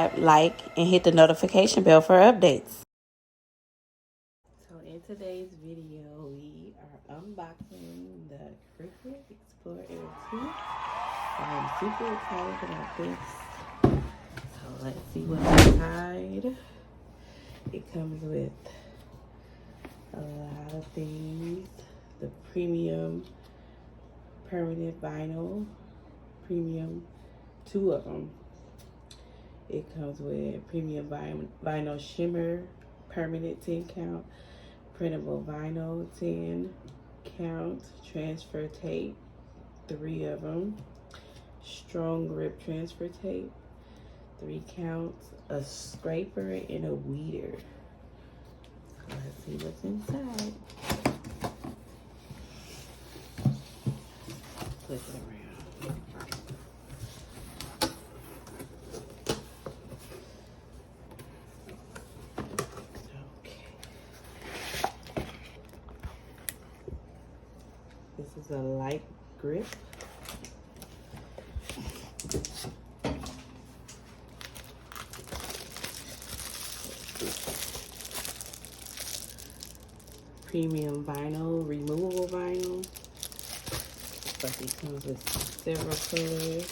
subscribe, like, and hit the notification bell for updates. So in today's video, we are unboxing the Cricut Explorer Air 2. I'm super excited about this. So let's see what's inside. It comes with a lot of things. The premium permanent vinyl, premium, 2 of them. It comes with premium vinyl shimmer, permanent 10 count, printable vinyl 10 count, transfer tape, 3 of them, strong grip transfer tape, 3 counts, a scraper, and a weeder. So let's see what's inside. Flip it around. This is a light grip. Premium vinyl, removable vinyl. But it comes with several colors.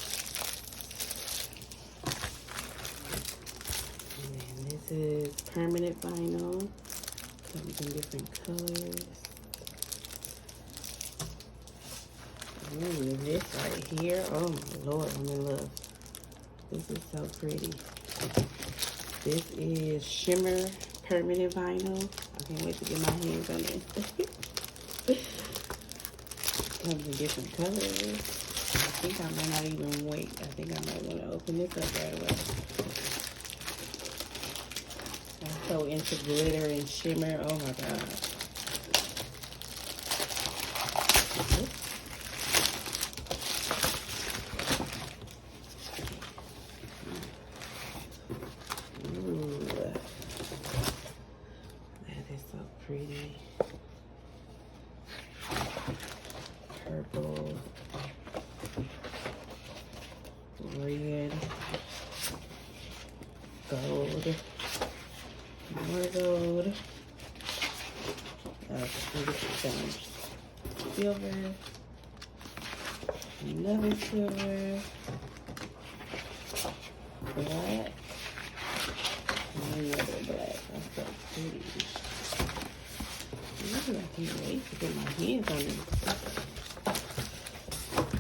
And then this is permanent vinyl. Comes in different colors. Ooh, this right here, oh my Lord, I'm in love. This is so pretty. This is shimmer permanent vinyl. I can't wait to get my hands on it. Comes in different colors. I think I might not even wait. I think I might want to open this up right away. I'm so into glitter and shimmer. Oh my God. Pretty purple, red, gold, more gold, silver, another silver, black, and another black. That's so pretty. I can't wait to get my hands on it.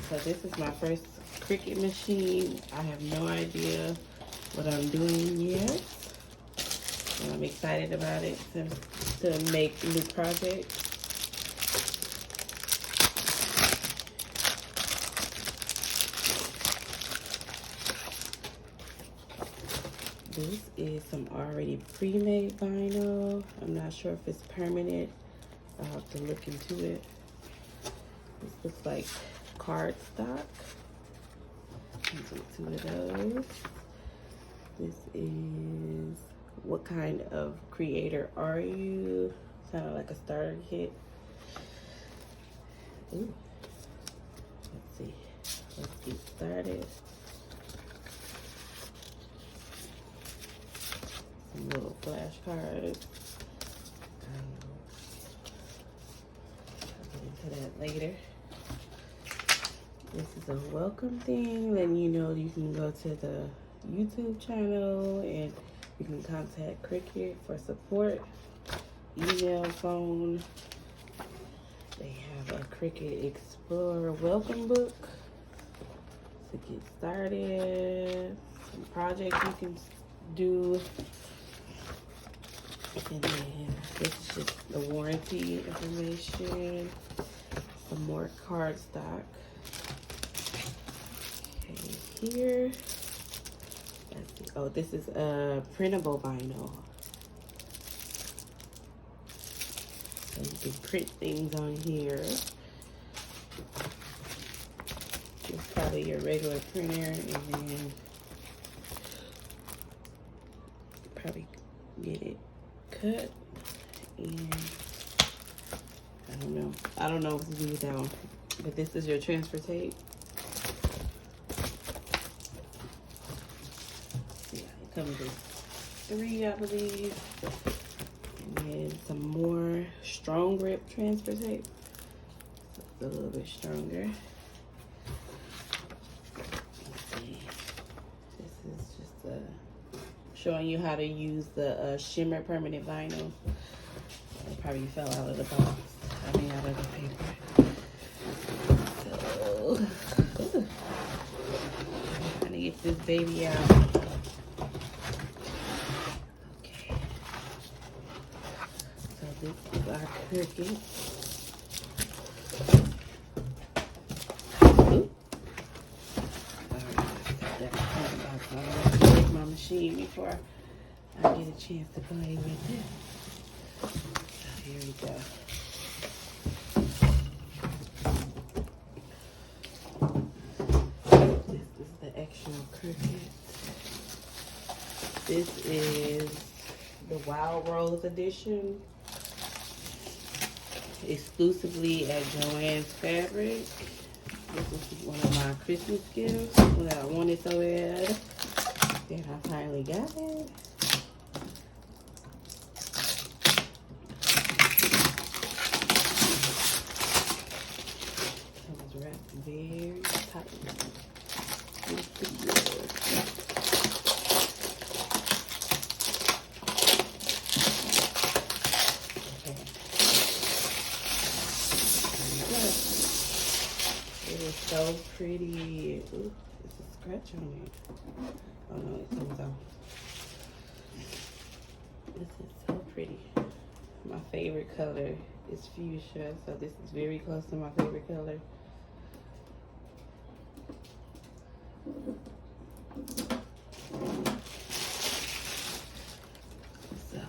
So this is my first Cricut machine. I have no idea what I'm doing yet. And I'm excited about it to make new projects. This is some already pre-made vinyl. I'm not sure if it's permanent. I'll have to look into it. This looks like cardstock. Two of those. This is what kind of creator are you? Kind of like a starter kit. Ooh. Let's see. Let's get started. Some little flashcards. I'll get into that later. This is a welcome thing, letting you know you can go to the YouTube channel and you can contact Cricut for support, email, phone. They have a Cricut Explorer welcome book to get started, some projects you can do, and then this is just the warranty information, some more cardstock. Here, let's see. Oh, this is a printable vinyl, so you can print things on here. Just probably your regular printer, and then probably get it cut. And I don't know what to do with that one, but this is your transfer tape. comes with 3, I believe. And then some more strong grip transfer tape. So it's a little bit stronger. Let's see. This is just showing you how to use the shimmer permanent vinyl. It probably fell out of the box. I mean, out of the paper. So, trying to get this baby out. Okay. So this is our Cricut. I'll break my machine before I get a chance to play with it. So here we go. This is the actual Cricut. This is the Wild Rose edition. Exclusively at Joann's Fabric. This is one of my Christmas gifts that I wanted so bad. Then I finally got it. It was wrapped very tightly. It is so pretty. Ooh, there's a scratch on it. Oh no, it comes off. This is so pretty. My favorite color is fuchsia, so this is very close to my favorite color. So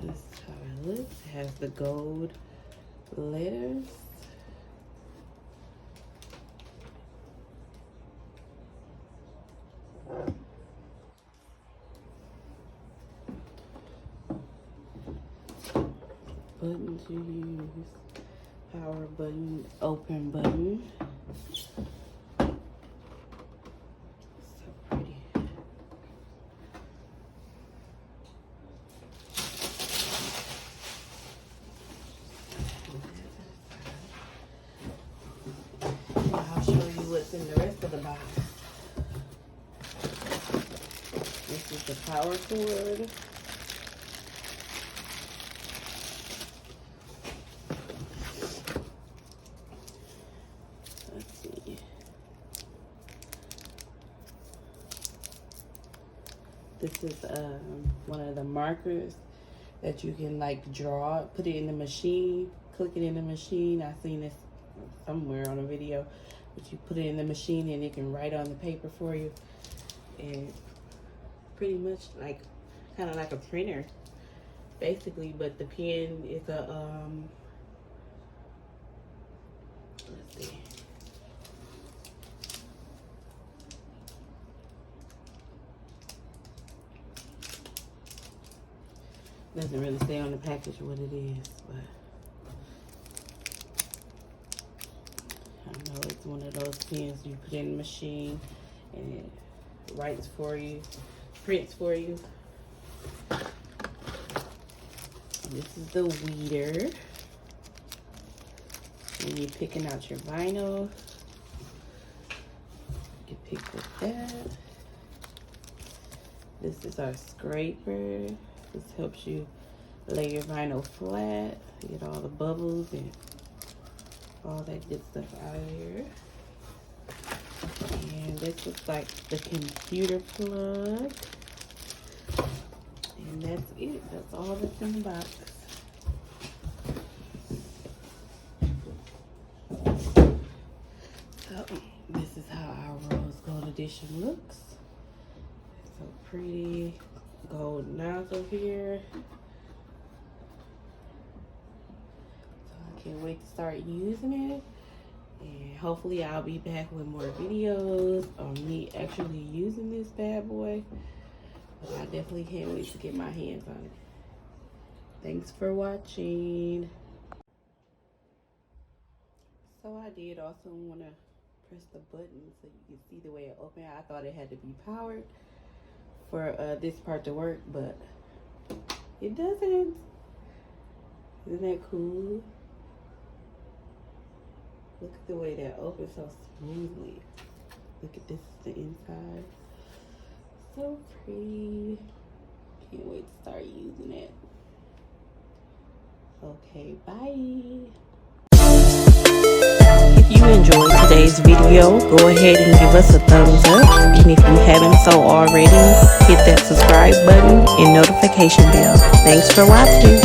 this is how it looks. It has the gold letters. Buttons you use, power button, open button. So pretty. I'll show you what's in the rest of the box. This is the power cord. This is one of the markers that you can like draw, put it in the machine, click it in the machine. I've seen this somewhere on a video, but you put it in the machine and it can write on the paper for you. And pretty much like, kind of like a printer, basically, but the pen is a, let's see. Doesn't really say on the package what it is, but I know it's one of those pens you put in the machine and it writes for you, prints for you. This is the weeder. When you're picking out your vinyl, you can pick with that. This is our scraper. This helps you lay your vinyl flat, get all the bubbles and all that good stuff out of here. And this looks like the computer plug. And that's it. That's all that's in the box. So this is how our rose gold edition looks. So pretty. Gold nozzle here. So I can't wait to start using it. And hopefully I'll be back with more videos on me actually using this bad boy. But I definitely can't wait to get my hands on it. Thanks for watching. So I did also want to press the button so you can see the way it opens. I thought it had to be powered. for this part to work, but it doesn't. Isn't that cool? Look at the way that opens so smoothly. Look at this, the inside. So pretty. Can't wait to start using it. Okay, bye. If you enjoyed today's video, go ahead and give us a thumbs up. And if you haven't so already, hit that subscribe button and notification bell. Thanks for watching.